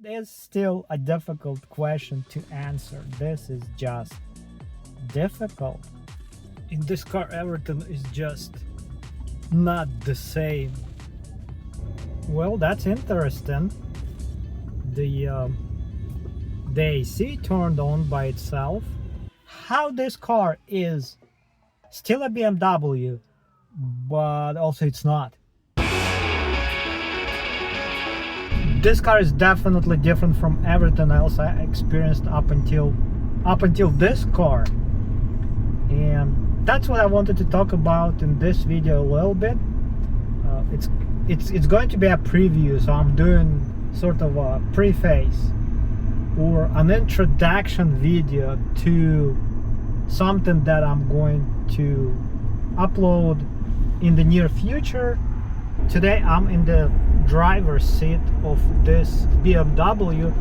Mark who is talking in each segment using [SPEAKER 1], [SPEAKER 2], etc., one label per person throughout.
[SPEAKER 1] It is still a difficult question to answer. This is just difficult. In this car, everything is just not the same. Well, that's interesting. The AC turned on by itself. How this car is still a BMW, but also it's not. This car is definitely different from everything else I experienced up until this car, and that's what I wanted to talk about in this video a little bit. It's going to be a preview, so I'm doing sort of a preface or an introduction video to something that I'm going to upload in the near future. Today I'm in the driver's seat of this BMW.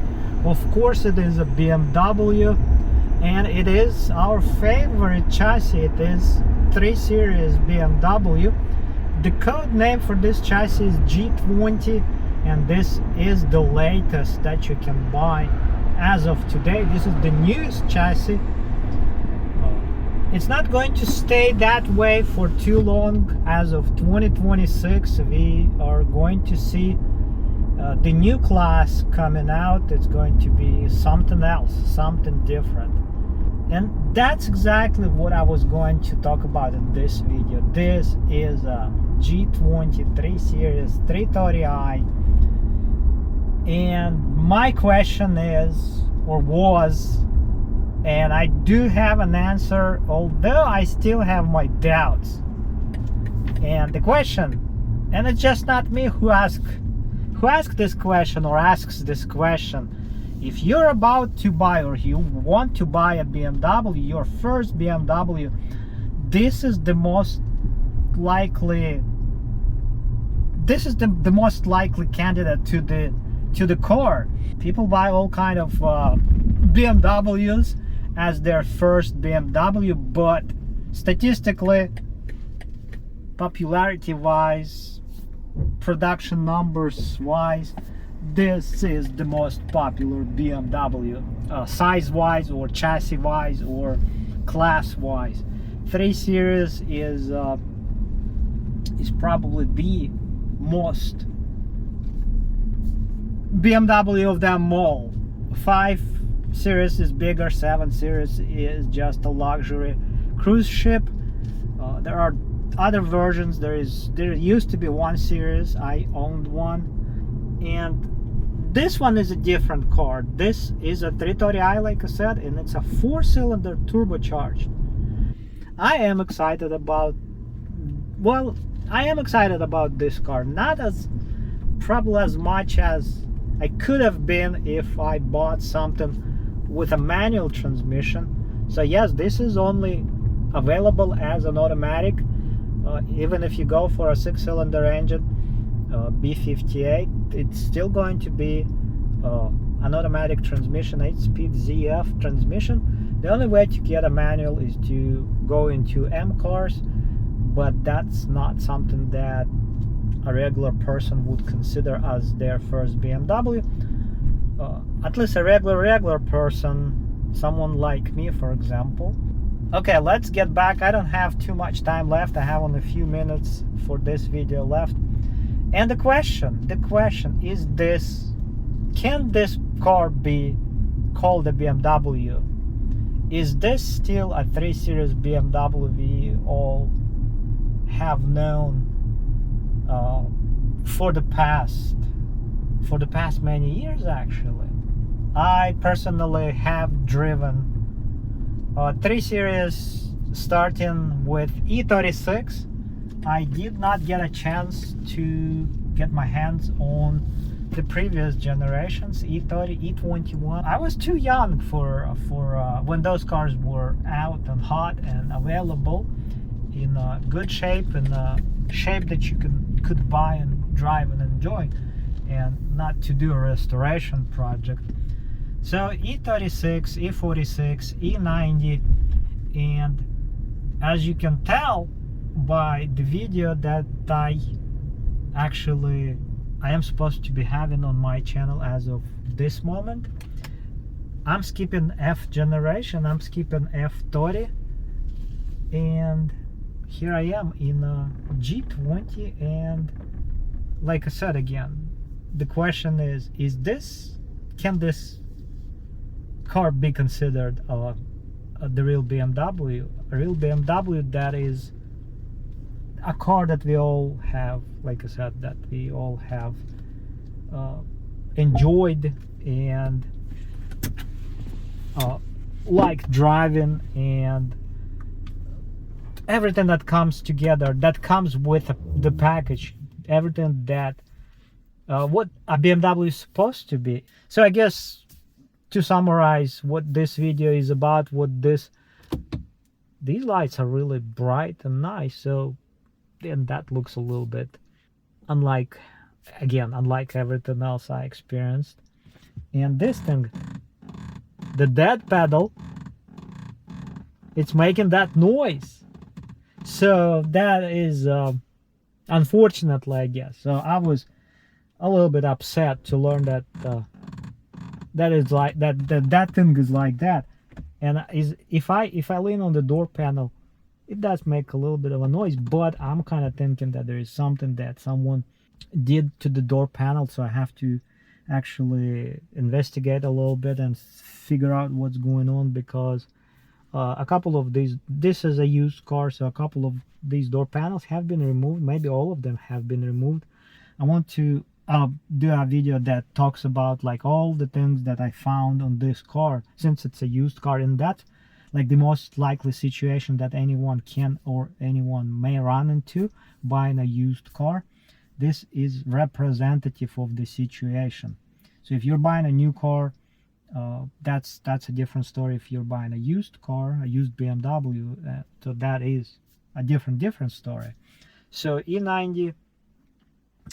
[SPEAKER 1] Of course it is a BMW, and it is our favorite chassis. It is 3 Series BMW. The code name for this chassis is G20, and this is the latest that you can buy as of today. This is the newest chassis. It's not going to stay that way for too long. As of 2026 we are going to see the new class coming out. It's going to be something else, something different, and that's exactly what I was going to talk about in this video. This is a G20 3 Series 330i, and my question is, or was, and I do have an answer, although I still have my doubts. And the question, and it's just not me who asked this question or asks this question. If you're about to buy, or you want to buy a BMW, your first BMW, this is the most likely, the most likely candidate to the car. People buy all kind of BMWs as their first BMW, but statistically, popularity wise, production numbers wise, this is the most popular BMW, size wise or chassis wise or class wise. 3 Series is probably the most BMW of them all. 5 Series is bigger, 7 Series is just a luxury cruise ship. There are other versions. There used to be 1 Series. I owned one, and this one is a different car. This is a 330i, like I said, and it's a 4-cylinder turbocharged. I am excited about this car, not as probably as much as I could have been if I bought something with a manual transmission. So yes, this is only available as an automatic. Even if you go for a 6-cylinder engine, B58, it's still going to be an automatic transmission, 8-speed ZF transmission. The only way to get a manual is to go into M cars, but that's not something that a regular person would consider as their first BMW. At least a regular person, someone like me, for example. Okay, let's get back. I don't have too much time left. I have only a few minutes for this video left. And the question is this: can this car be called a BMW? Is this still a 3 Series BMW we all have known for the past many years? Actually, I personally have driven 3 Series starting with E36. I did not get a chance to get my hands on the previous generations, E30, E21. I was too young for when those cars were out and hot and available in good shape, in shape that you could buy and drive and enjoy, and not to do a restoration project. So E36, E46, E90, and as you can tell by the video that I actually I am supposed to be having on my channel as of this moment. I'm skipping F generation, I'm skipping F30, and here I am in a G20. And like I said again, the question is can this car be considered the real BMW? A real BMW that is a car that we all have, like I said, that we all have enjoyed and like driving, and everything that comes together, that comes with the package, everything that what a BMW is supposed to be. So I guess to summarize what this video is about, these lights are really bright and nice, so then that looks a little bit unlike everything else I experienced. And this thing, the dead pedal, it's making that noise, so that is unfortunately, I guess. So I was a little bit upset to learn that that is like that thing is like that. And if I lean on the door panel, it does make a little bit of a noise, but I'm kind of thinking that there is something that someone did to the door panel, so I have to actually investigate a little bit and figure out what's going on, because a couple of this is a used car, so a couple of these door panels have been removed, maybe all of them have been removed. I want to do a video that talks about like all the things that I found on this car, since it's a used car, and that like the most likely situation that anyone can or anyone may run into buying a used car. This is representative of the situation. So if you're buying a new car, that's a different story. If you're buying a used car, a used BMW, so that is a different story. So E90,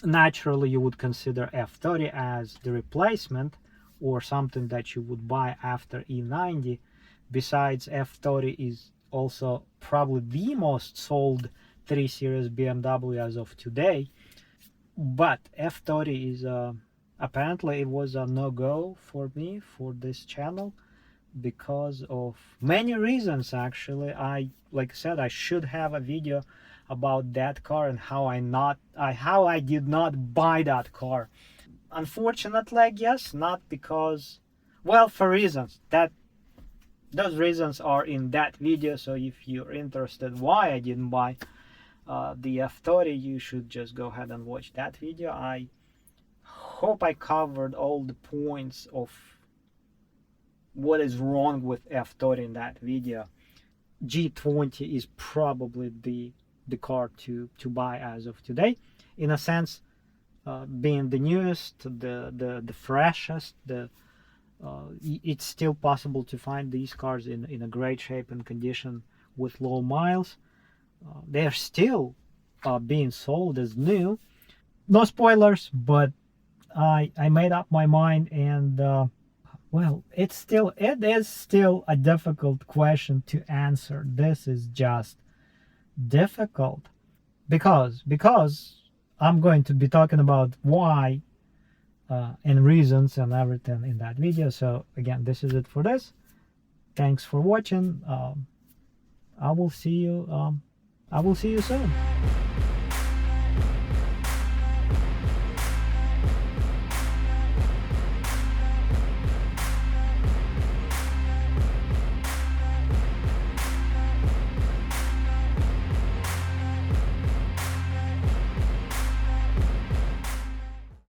[SPEAKER 1] naturally you would consider F30 as the replacement, or something that you would buy after E90. Besides, F30 is also probably the most sold 3 Series BMW as of today. But F30 is apparently it was a no-go for me for this channel because of many reasons. Actually, like I said, I should have a video about that car and how I did not buy that car. Unfortunately, I guess not, because, well, for reasons that those reasons are in that video. So if you're interested why I didn't buy the F30, you should just go ahead and watch that video. I hope I covered all the points of what is wrong with F30 in that video. G20 is probably the car to buy as of today, in a sense, being the newest, the freshest, it's still possible to find these cars in a great shape and condition with low miles. They're still being sold as new. No spoilers, but I made up my mind, and well, it is still a difficult question to answer. This is just difficult because I'm going to be talking about why and reasons and everything in that video. So again, this is it for this. Thanks for watching. I will see you soon.